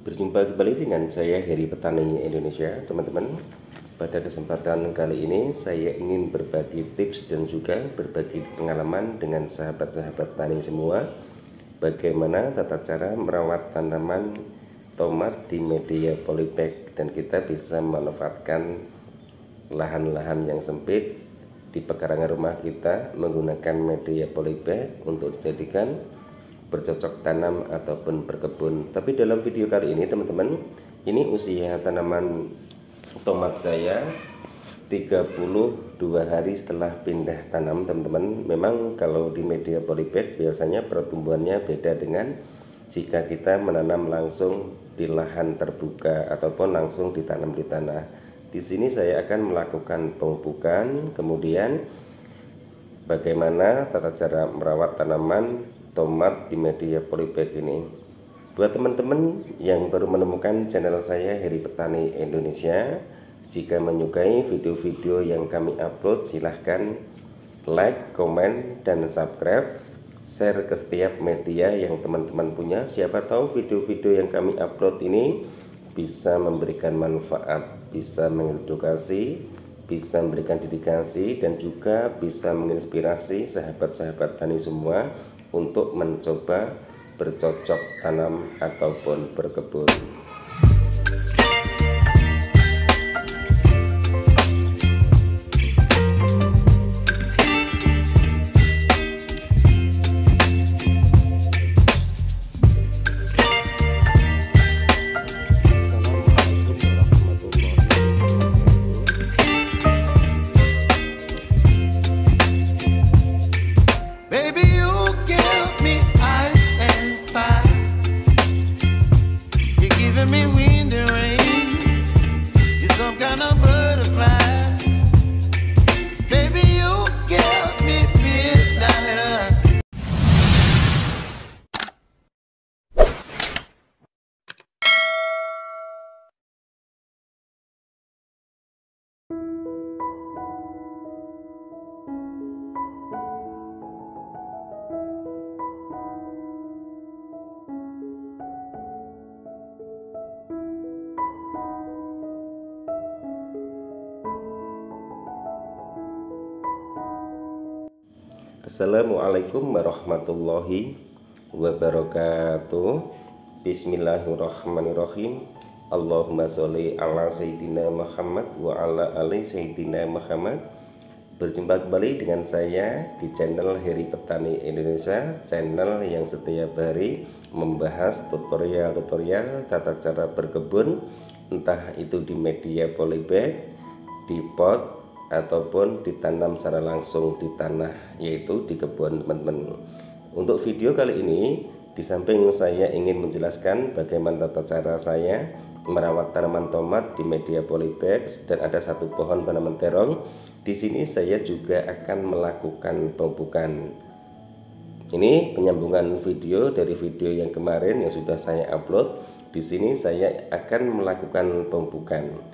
Berjumpa kembali dengan saya Heri Petani Indonesia, teman-teman. Pada kesempatan kali ini saya ingin berbagi tips dan juga berbagi pengalaman dengan sahabat-sahabat tani semua, bagaimana tata cara merawat tanaman tomat di media polybag dan kita bisa memanfaatkan lahan-lahan yang sempit di pekarangan rumah kita menggunakan media polybag untuk dijadikan bercocok tanam ataupun berkebun. Tapi dalam video kali ini teman-teman, ini usia tanaman tomat saya 32 hari setelah pindah tanam teman-teman. Memang kalau di media polybag biasanya pertumbuhannya beda dengan jika kita menanam langsung di lahan terbuka ataupun langsung ditanam di tanah. Di sini saya akan melakukan pemupukan, kemudian bagaimana tata cara merawat tanaman tomat di media polybag ini. Buat teman-teman yang baru menemukan channel saya Heri Petani Indonesia, jika menyukai video-video yang kami upload, silahkan like, komen, dan subscribe, share ke setiap media yang teman-teman punya. Siapa tahu video-video yang kami upload ini bisa memberikan manfaat, bisa mengedukasi, bisa memberikan dedikasi, dan juga bisa menginspirasi sahabat-sahabat tani semua untuk mencoba bercocok tanam ataupun berkebun. Assalamualaikum warahmatullahi wabarakatuh. Bismillahirrahmanirrahim. Allahumma sholli ala sayyidina Muhammad wa ala ali sayyidina Muhammad. Berjumpa kembali dengan saya di channel Heri Petani Indonesia, channel yang setiap hari membahas tutorial-tutorial tata cara berkebun, entah itu di media polybag, di pot, ataupun ditanam secara langsung di tanah, yaitu di kebun teman-teman. Untuk video kali ini, di samping saya ingin menjelaskan bagaimana tata cara saya merawat tanaman tomat di media polybag dan ada satu pohon tanaman terong, di sini saya juga akan melakukan pemupukan. Ini penyambungan video dari video yang kemarin yang sudah saya upload. Di sini saya akan melakukan pemupukan.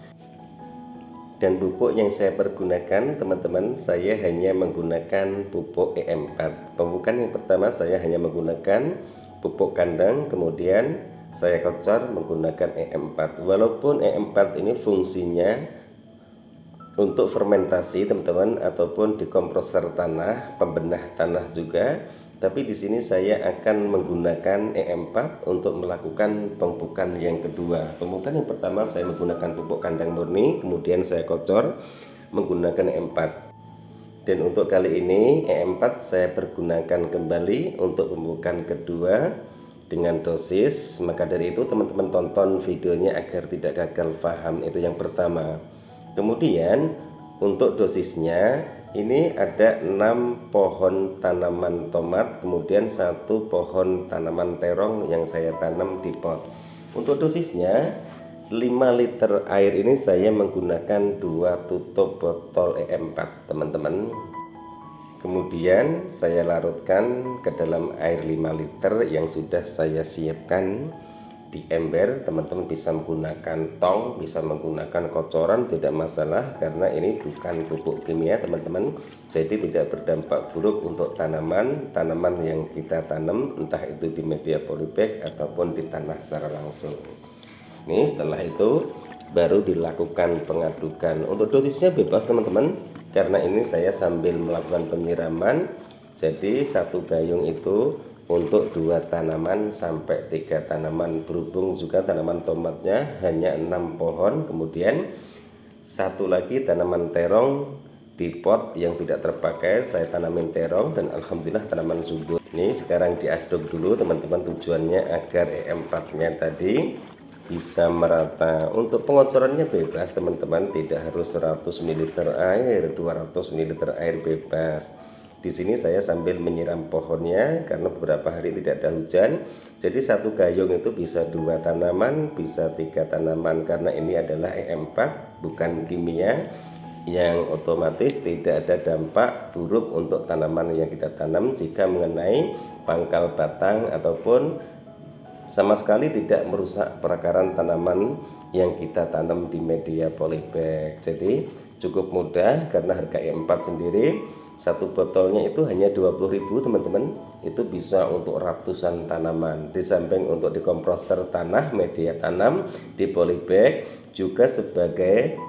Dan pupuk yang saya pergunakan teman-teman, saya hanya menggunakan pupuk EM4. Pemupukan yang pertama saya hanya menggunakan pupuk kandang, kemudian saya kocor menggunakan EM4. Walaupun EM4 ini fungsinya untuk fermentasi teman-teman, ataupun di komposer tanah, pembenah tanah juga, tapi di sini saya akan menggunakan EM4 untuk melakukan pemupukan yang kedua. Pemupukan yang pertama saya menggunakan pupuk kandang murni, kemudian saya kocor menggunakan EM4. Dan untuk kali ini EM4 saya pergunakan kembali untuk pemupukan kedua dengan dosis. Maka dari itu teman-teman tonton videonya agar tidak gagal paham, itu yang pertama. Kemudian untuk dosisnya ini ada 6 pohon tanaman tomat, kemudian 1 pohon tanaman terong yang saya tanam di pot. Untuk dosisnya 5 liter air ini saya menggunakan 2 tutup botol EM4 teman-teman. Kemudian saya larutkan ke dalam air 5 liter yang sudah saya siapkan di ember. Teman-teman bisa menggunakan tong, bisa menggunakan kocoran, tidak masalah karena ini bukan pupuk kimia teman-teman, jadi tidak berdampak buruk untuk tanaman yang kita tanam, entah itu di media polybag ataupun di tanah secara langsung. Nih setelah itu baru dilakukan pengadukan. Untuk dosisnya bebas teman-teman, karena ini saya sambil melakukan penyiraman. Jadi satu gayung itu untuk 2 tanaman sampai 3 tanaman, berhubung juga tanaman tomatnya hanya 6 pohon. Kemudian satu lagi tanaman terong di pot yang tidak terpakai, saya tanamin terong dan alhamdulillah tanaman subur. Ini sekarang diaduk dulu teman-teman, tujuannya agar E4-nya tadi bisa merata. Untuk pengocorannya bebas teman-teman, tidak harus 100 ml air, 200 ml air bebas. Di sini saya sambil menyiram pohonnya karena beberapa hari tidak ada hujan. Jadi satu gayung itu bisa 2 tanaman, bisa 3 tanaman, karena ini adalah E4 bukan kimia, yang otomatis tidak ada dampak buruk untuk tanaman yang kita tanam jika mengenai pangkal batang ataupun sama sekali tidak merusak perakaran tanaman yang kita tanam di media polybag. Jadi cukup mudah karena harga E4 sendiri satu botolnya itu hanya 20.000 teman-teman. Itu bisa untuk ratusan tanaman. Di samping untuk di komposter tanah, media tanam di polybag, juga sebagai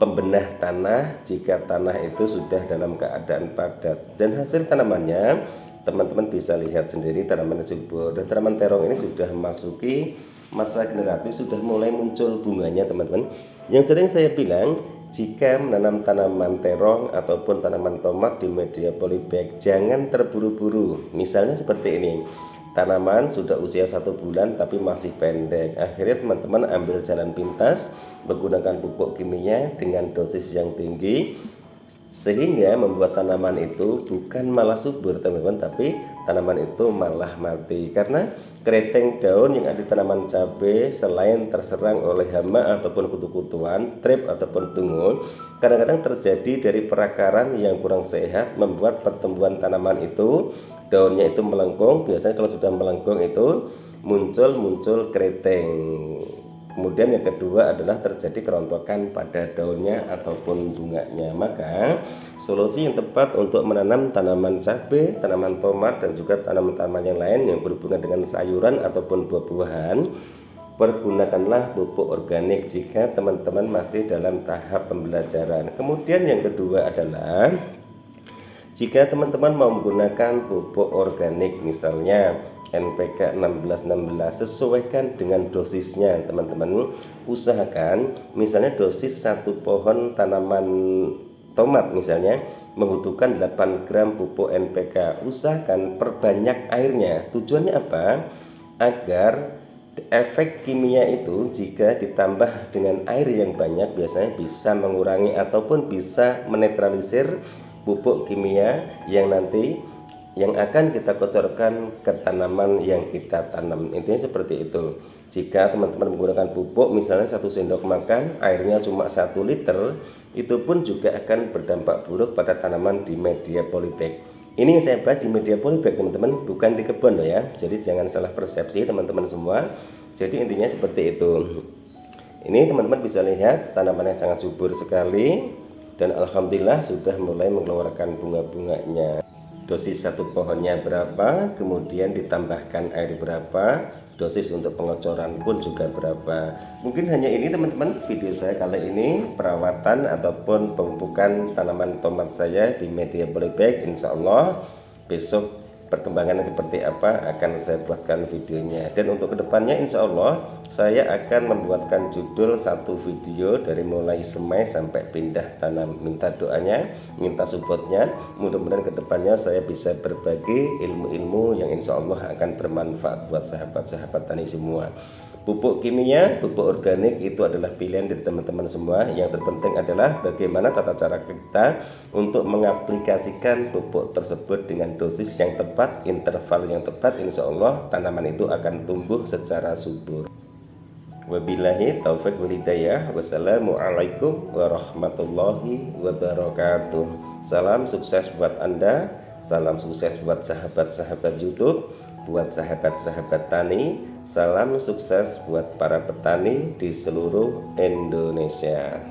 pembenah tanah jika tanah itu sudah dalam keadaan padat. Dan hasil tanamannya teman-teman bisa lihat sendiri, tanaman subur. Dan tanaman terong ini sudah memasuki masa generatif, sudah mulai muncul bunganya teman-teman. Yang sering saya bilang, jika menanam tanaman terong ataupun tanaman tomat di media polybag, jangan terburu-buru. Misalnya seperti ini, tanaman sudah usia 1 bulan tapi masih pendek. Akhirnya teman-teman ambil jalan pintas menggunakan pupuk kimia dengan dosis yang tinggi, sehingga membuat tanaman itu bukan malah subur teman-teman, tapi tanaman itu malah mati. Karena keriting daun yang ada di tanaman cabai selain terserang oleh hama ataupun kutu-kutuan, trip ataupun tungun, kadang-kadang terjadi dari perakaran yang kurang sehat, membuat pertumbuhan tanaman itu daunnya itu melengkung. Biasanya kalau sudah melengkung itu muncul keriting. Kemudian yang kedua adalah terjadi kerontokan pada daunnya ataupun bunganya. Maka solusi yang tepat untuk menanam tanaman cabai, tanaman tomat, dan juga tanaman-tanaman yang lain yang berhubungan dengan sayuran ataupun buah-buahan, pergunakanlah pupuk organik jika teman-teman masih dalam tahap pembelajaran. Kemudian yang kedua adalah jika teman-teman mau menggunakan pupuk organik, misalnya NPK 1616, sesuaikan dengan dosisnya teman-teman. Usahakan misalnya dosis satu pohon tanaman tomat misalnya membutuhkan 8 gram pupuk NPK. Usahakan perbanyak airnya. Tujuannya apa? Agar efek kimia itu jika ditambah dengan air yang banyak biasanya bisa mengurangi ataupun bisa menetralisir pupuk kimia yang nanti yang akan kita kocorkan ke tanaman yang kita tanam. Intinya seperti itu. Jika teman-teman menggunakan pupuk misalnya 1 sendok makan, airnya cuma 1 liter, itu pun juga akan berdampak buruk pada tanaman di media polybag. Ini yang saya bahas di media polybag teman-teman, bukan di kebun loh ya. Jadi jangan salah persepsi teman-teman semua. Jadi intinya seperti itu. Ini teman-teman bisa lihat tanamannya sangat subur sekali, dan alhamdulillah sudah mulai mengeluarkan bunga-bunganya. Dosis satu pohonnya berapa, kemudian ditambahkan air berapa, dosis untuk pengocoran pun juga berapa. Mungkin hanya ini teman-teman video saya kali ini, perawatan ataupun pemupukan tanaman tomat saya di media polybag. Insya Allah besok perkembangannya seperti apa akan saya buatkan videonya. Dan untuk kedepannya insya Allah saya akan membuatkan judul satu video dari mulai semai sampai pindah tanam. Minta doanya, minta supportnya. Mudah-mudahan kedepannya saya bisa berbagi ilmu-ilmu yang insya Allah akan bermanfaat buat sahabat-sahabat tani semua. Pupuk kimia, pupuk organik itu adalah pilihan dari teman-teman semua. Yang terpenting adalah bagaimana tata cara kita untuk mengaplikasikan pupuk tersebut dengan dosis yang tepat, interval yang tepat. Insya Allah tanaman itu akan tumbuh secara subur. Wabillahi taufik wal hidayah. Wassalamualaikum warahmatullahi wabarakatuh. Salam sukses buat Anda, salam sukses buat sahabat-sahabat YouTube, buat sahabat-sahabat tani. Salam sukses buat para petani di seluruh Indonesia.